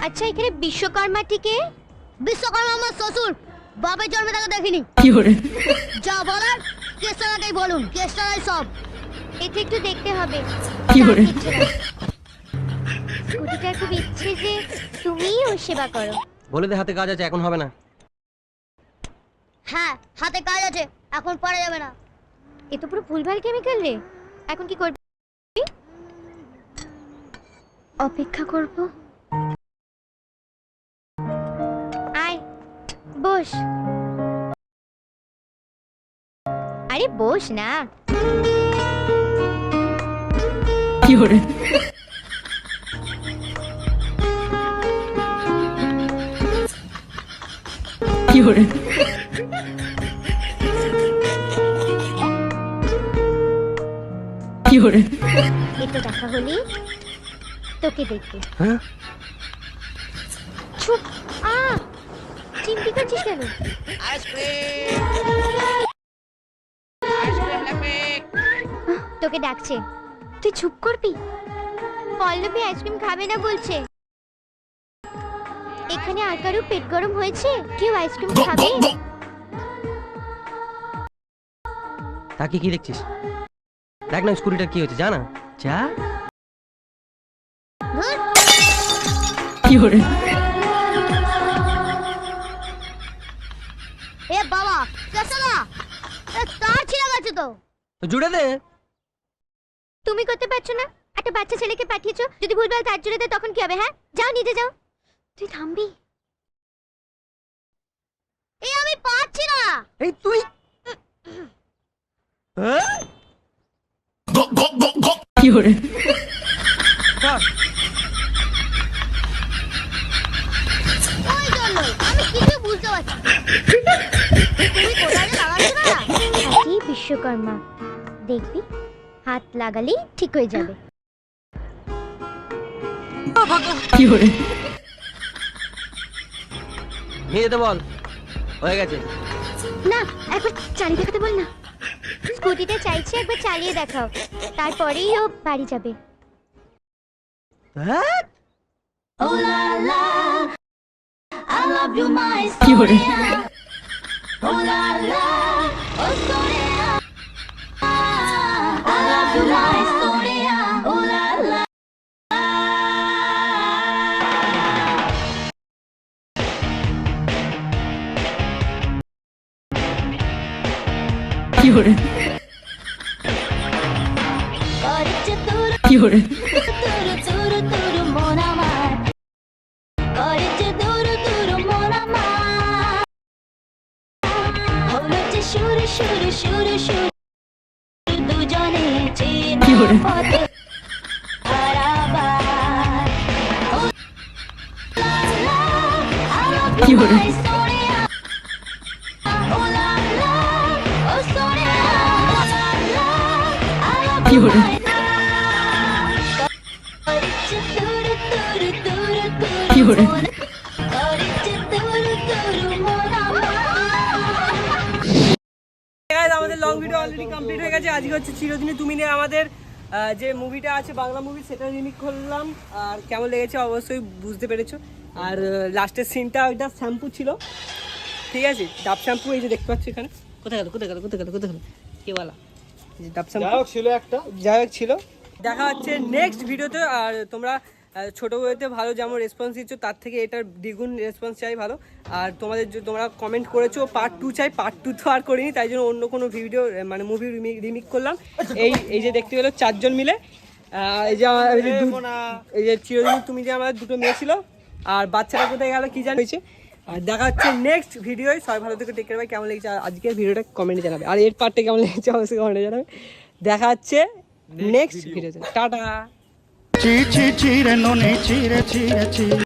আচ্ছা এখানে বিশ্বকর্মাটি কে? বিশ্বকর্মা আমার শ্বশুর, বাপের জন্মে তাকে দেখিনি। কি করে? যা বলার কেসটাকেই বলুন, কেসটাই সব। এটা একটু দেখতে হবে। কি করে? স্কুটিটার খুব ইচ্ছে যে তুমিই ওর সেবা করো। বলে দে হাতে কাজ আছে, এখন হবে না। হ্যাঁ হাতে কাজ আছে, এখন পারা যাবে না। এ তো পুরো ভুলভাল কেমিক্যাল রে। এখন কি করবি? অপেক্ষা করব। আয় বস। আরে বস না। কি করে? কি করে? কি করে? এটা দেখা হলি তোকে দেখবি। হ্যাঁ চুপ। চিমটি করছিস কেন? তোকে ডাকছে, তুই চুপ করবি? পল্লবী আইসক্রিম খাবে না বলছে। এখানে আর কারো পেট গরম হয়েছে? কেউ আইসক্রিম খাবে? তাকে কি দেখছিস? দেখ না স্কুটিটা কি হয়েছে, জানা যা। কি করে? এ বাবা কেসা না, তার ছিঁড়ে গেছে তো। জুড়ে দে। তুমি করতে পারছো না? একটা বাচ্চা ছেলেকে পাঠিয়েছো, যদি ভুলভাল তার জুড়ে দেয় তখন কি হবে? হ্যাঁ যাও নিজে যাও। তুই থামবি? এই আমি পারছি না। এই তুই কি করে? ওই জন্যই আমি কিছু বুঝতে পারছি না। তুমি কোথায় লাগাচ্ছ না? হাতি বিশ্বকর্মা, দেখবি হাত লাগালেই ঠিক হয়ে যাবে। কি করে? নিয়ে যেতে বল, হয়ে গেছে। না একবার চালিয়ে দেখাতে বল না। স্কুটিটা চাইছে একবার চালিয়ে দেখাও, তারপরেই ও বাড়ি যাবে। কি করে? কি করে? কি করে? কি করে? কি করে? কি করে? কি করে? আমাদের লং ভিডিও অলরেডি কমপ্লিট হয়ে গেছে। আজকে হচ্ছে চিরদিনই তুমি নিয়ে আমাদের যে মুভিটা আছে বাংলা মুভি, সেটা রিমেক করলাম। আর কেমন লেগেছে অবশ্যই বুঝতে পেরেছো। আর লাস্টের সিনটা ওইটা শ্যাম্পু ছিল, ঠিক আছে, ডাব শ্যাম্পু। এই যে দেখতে পাচ্ছ এখানে, কোথায় গেল কোথায় গেল কোথায় গেল কোথায় গেল কে বলা, এই যে ডাব শ্যাম্পু ছিল একটা, যাই হোক ছিল। দেখা হচ্ছে নেক্সট ভিডিওতে। আর তোমরা ছোটো বইতে ভালো যেমন রেসপন্স দিচ্ছ, তার থেকে এটার দ্বিগুণ রেসপন্স চাই ভালো। আর তোমাদের যে তোমরা কমেন্ট করেছো পার্ট 2 চাই, পার্ট 2 তো আর করিনি, তাই জন্য অন্য কোনো ভিডিও মানে মুভি রিমেক করলাম। এই যে দেখতে পেলো 4 জন মিলে। এই যে চিরদিন তুমি যে আমাদের 2টো মেয়ে ছিল, আর বাচ্চাটা কোথায় গেল কি জানি হয়েছে। আর দেখা হচ্ছে নেক্সট ভিডিওয়। সবাই ভালো থেকে টেক কেয়ার, ভাই কেমন লেগেছে আজকের ভিডিওটা কমেন্টে জানাবে। আর এর পার্টটা কেমন লেগেছে অবশ্যই কমেন্টে জানাবে। দেখা হচ্ছে নেক্সট ভিডিওতে। টাটা। চিরে নুনে চিরে চিরে